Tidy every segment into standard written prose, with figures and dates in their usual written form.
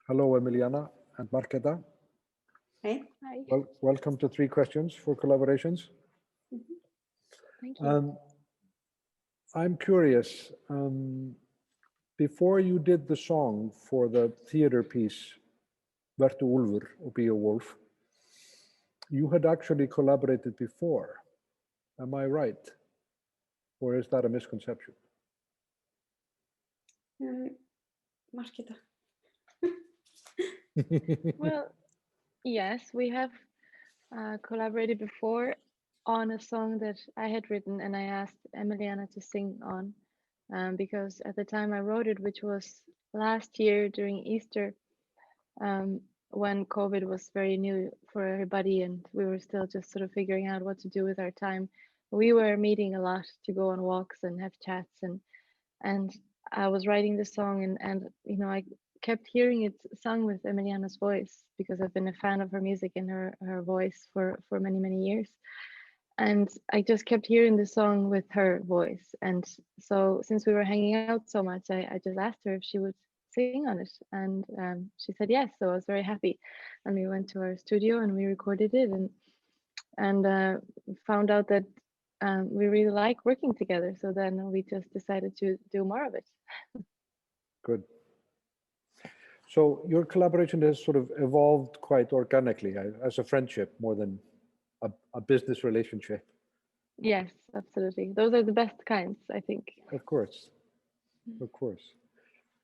Hello, Emilíana and Markéta. Hey. Hi. Welcome to 3 Questions for Collaborations. Thank you. I'm curious, before you did the song for the theater piece, Vertu Úlfur, or Be a Wolf, you had actually collaborated before. Am I right? Or is that a misconception? Markéta. Well, yes, we have collaborated before on a song that I had written, and I asked Emilíana to sing on because at the time I wrote it, which was last year during Easter, when COVID was very new for everybody, and we were still just sort of figuring out what to do with our time. We were meeting a lot to go on walks and have chats, and I was writing the song, and you know, I kept hearing it sung with Emilíana's voice because I've been a fan of her music and her voice for many years, and I just kept hearing the song with her voice. And so since we were hanging out so much, I just asked her if she would sing on it, and she said yes. So I was very happy, and we went to our studio and we recorded it, and found out that we really like working together. So then we just decided to do more of it. Good. So your collaboration has sort of evolved quite organically as a friendship more than a business relationship. Yes, absolutely. Those are the best kinds, I think. Of course, of course.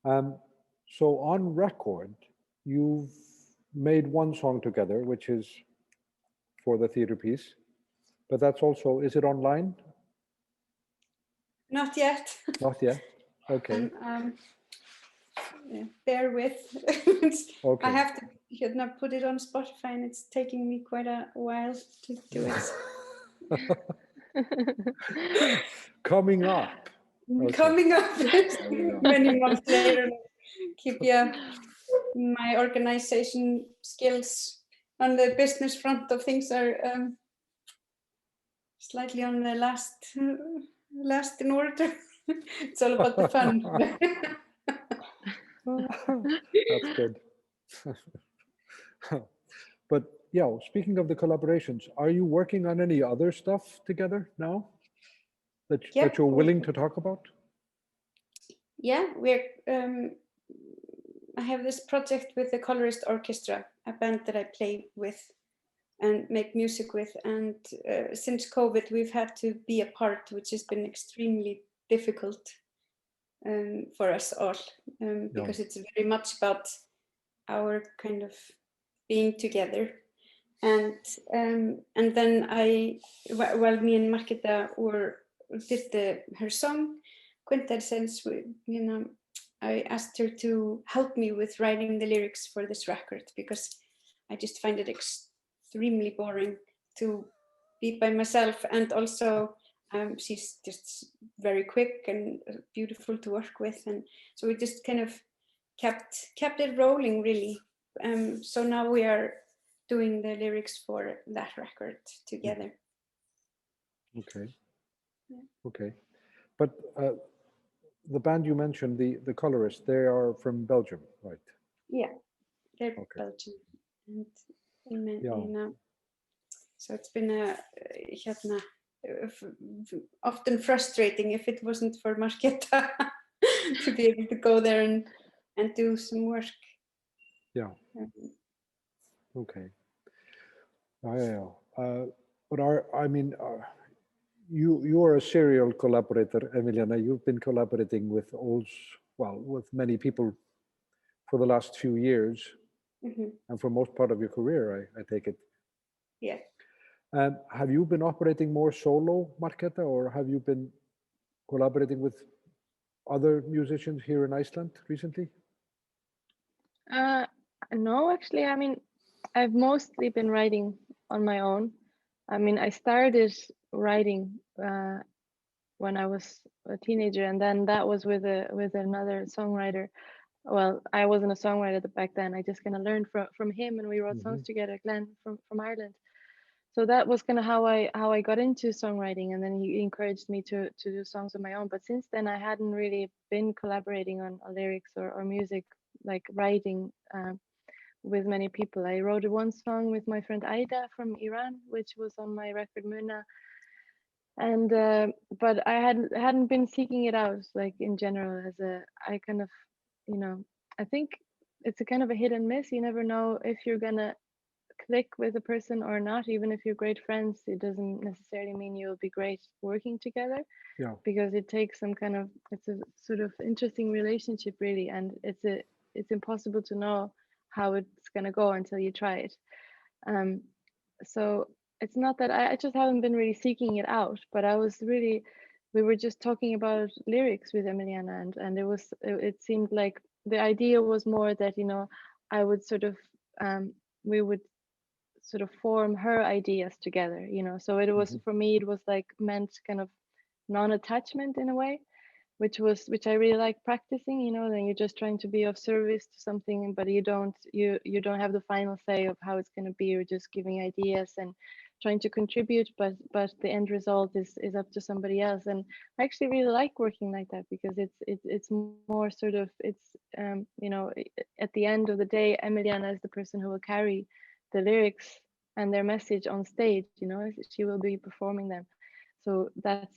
So on record, you've made one song together, which is for the theater piece, but that's also, is it online? Not yet. Not yet. Okay. Bear with. Okay. I have to put it on Spotify, and it's taking me quite a while to do it. Coming up. Okay. Coming up many months later. Keep my organization skills on the business front of things are slightly on the last in order. It's all about the fun. That's good. But yeah, speaking of the collaborations, are you working on any other stuff together now that you're willing to talk about? Yeah, I have this project with the Colorist Orchestra, a band that I play with and make music with. And since COVID, we've had to be apart, which has been extremely difficult for us all, because it's very much about our kind of being together. And then while me and Markéta did her song, Quintessence, I asked her to help me with writing the lyrics for this record, because I just find it extremely boring to be by myself. And also she's just very quick and beautiful to work with, and so we just kind of kept it rolling, really. So now we are doing the lyrics for that record together. Okay. Yeah. Okay. But the band you mentioned, the Colorist, they are from Belgium, right? Yeah, they're Belgian. And so it's been often frustrating if it wasn't for Markéta to be able to go there and do some work. Yeah. Okay. But you are a serial collaborator, Emilíana. You've been collaborating with with many people for the last few years, and for most part of your career, I take it. Yeah. Have you been operating more solo, Markéta, or have you been collaborating with other musicians here in Iceland recently? No, actually, I mean, I've mostly been writing on my own. I mean, I started writing when I was a teenager, and then that was with another songwriter. Well, I wasn't a songwriter back then. I just kind of learned from him, and we wrote songs together, Glenn from Ireland. So that was kind of how I got into songwriting, and then he encouraged me to do songs on my own. But since then, I hadn't really been collaborating on lyrics or music like writing with many people. I wrote one song with my friend Aida from Iran, which was on my record Muna, and but I hadn't been seeking it out, like in general. I kind of, you know, I think it's a kind of a hit and miss. You never know if you're gonna click with a person or not. Even if you're great friends, it doesn't necessarily mean you'll be great working together, Yeah. because it takes some kind of, it's a sort of interesting relationship really, and it's impossible to know how it's gonna go until you try it. So it's not that I just haven't been really seeking it out, but we were just talking about lyrics with Emilíana, and it seemed like the idea was more that, you know, I would sort of we would sort of form her ideas together, you know. So it was, for me, it was like meant kind of non-attachment in a way, which I really like practicing, you know. Then you're just trying to be of service to something, but you don't have the final say of how it's going to be. You're just giving ideas and trying to contribute, but the end result is up to somebody else. And I actually really like working like that, because it's more sort of, it's you know, at the end of the day, Emilíana is the person who will carry the lyrics and their message on stage, you know. She will be performing them, so that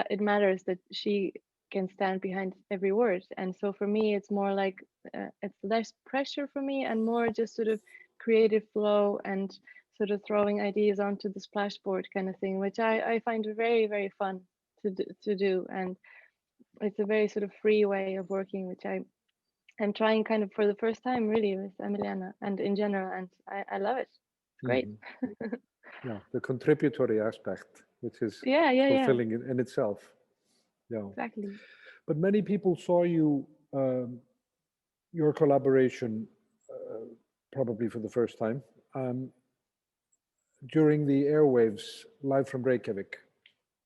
it matters that she can stand behind every word. And so for me, it's more like it's less pressure for me and more just sort of creative flow and sort of throwing ideas onto the splashboard kind of thing, which I find very, very fun to do. And it's a very sort of free way of working, which I'm trying kind of for the first time really with Emilíana and in general, and I love it. It's great. Yeah, the contributory aspect, which is Yeah. fulfilling in itself. Yeah, Exactly. but many people saw you, your collaboration, probably for the first time, during the airwaves live from Reykjavik,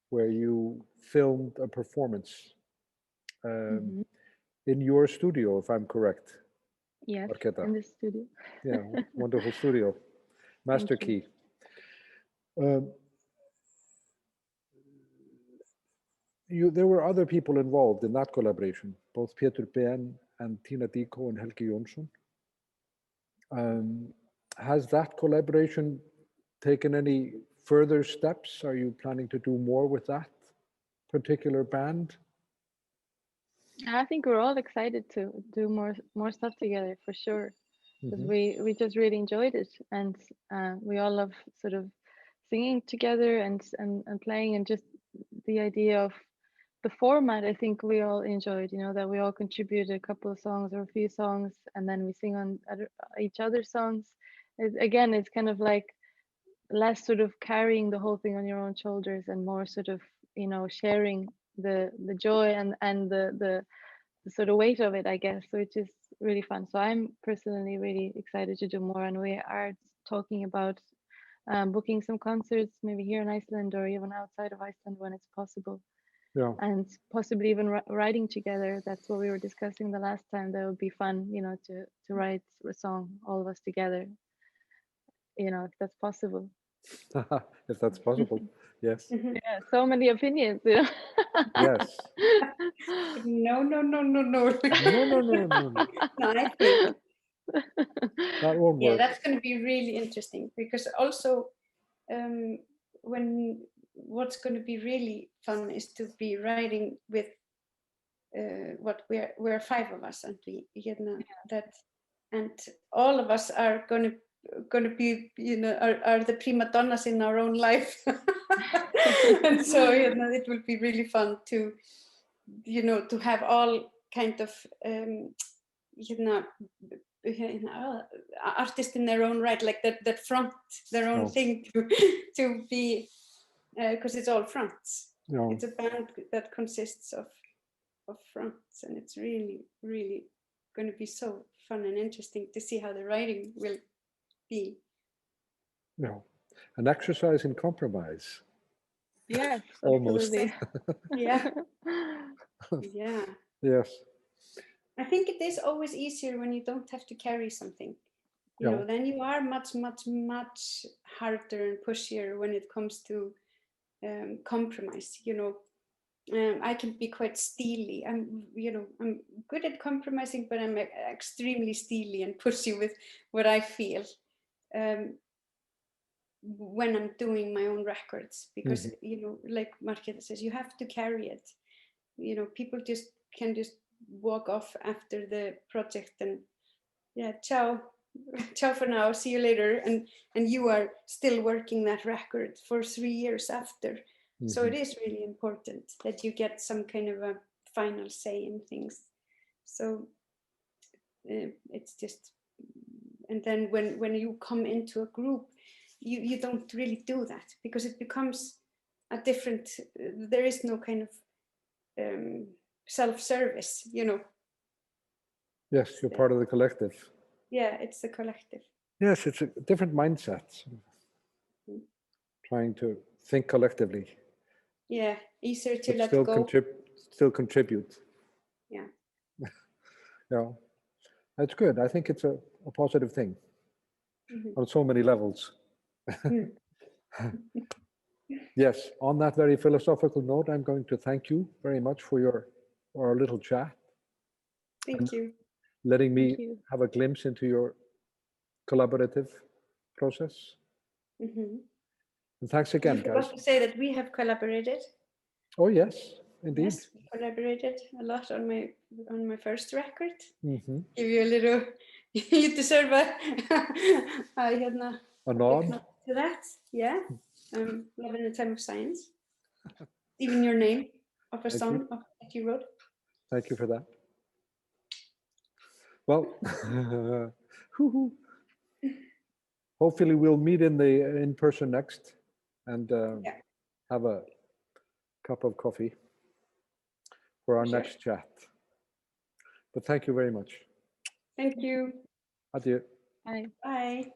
where you filmed a performance in your studio, if I'm correct. Yes, Markéta. in the studio. Yeah, wonderful studio, Master Thank you. Key. There were other people involved in that collaboration, both Pétur Ben and Tina Diko and Helgi Jónsson. Has that collaboration taken any further steps? Are you planning to do more with that particular band? I think we're all excited to do more stuff together for sure, because we just really enjoyed it, and we all love sort of singing together and playing, and just the idea of the format. I think we all enjoyed, you know, that we all contribute a couple of songs or a few songs, and then we sing on each other's songs. Again, it's kind of like less sort of carrying the whole thing on your own shoulders, and more sort of, you know, sharing the joy and the sort of weight of it, I guess. So it's just really fun. So I'm personally really excited to do more, and we are talking about booking some concerts, maybe here in Iceland or even outside of Iceland when it's possible. Yeah. And possibly even writing together. That's what we were discussing the last time. That would be fun, you know, to write a song, all of us together, you know, if that's possible. If that's possible, yes. Yeah, so many opinions, you know. Yes. No. No, no, no, no. No, I think That won't work. that's going to be really interesting, because also when what's going to be really fun is to be writing with what we're five of us, and we, you know, that, and all of us are going to be, you know, are the prima donnas in our own life. And so, you know, it will be really fun to, you know, to have all kind of you know, artists in their own right, like that front their own thing to be, because it's all fronts. It's a band that consists of fronts, and it's really, really going to be so fun and interesting to see how the writing will be. No, an exercise in compromise. Yes, Almost. absolutely. Yeah. Yeah. Yes. I think it is always easier when you don't have to carry something. You know, then you are much, much, much harder and pushier when it comes to compromise. You know, I can be quite steely. I'm good at compromising, but I'm extremely steely and pushy with what I feel when I'm doing my own records, because like Markéta says, you have to carry it. People can just walk off after the project and ciao for now, see you later, and you are still working that record for 3 years after. So it is really important that you get some kind of a final say in things. So it's just, and then when you come into a group, you don't really do that, because it becomes a different, there is no kind of self-service, Yes, you're part of the collective. Yeah, it's the collective. Yes, it's a different mindset. Trying to think collectively. Yeah, easier to But let still go. still contribute. Yeah. Yeah, that's good. I think it's a positive thing on so many levels. Yes, on that very philosophical note, I'm going to thank you very much for our little chat. Thank you. Letting me Thank you. have a glimpse into your collaborative process. And thanks again, You guys. forgot to say that we have collaborated. Oh yes, indeed. Yes, we collaborated a lot on my first record. Give you a little, you deserve a nod to that. Yeah, Love in the Time of Science. Even your name of a song that you wrote. Thank you for that. Well, hopefully we'll meet in person next and have a cup of coffee for our next chat. But thank you very much. Thank you. Adieu. Bye. Bye.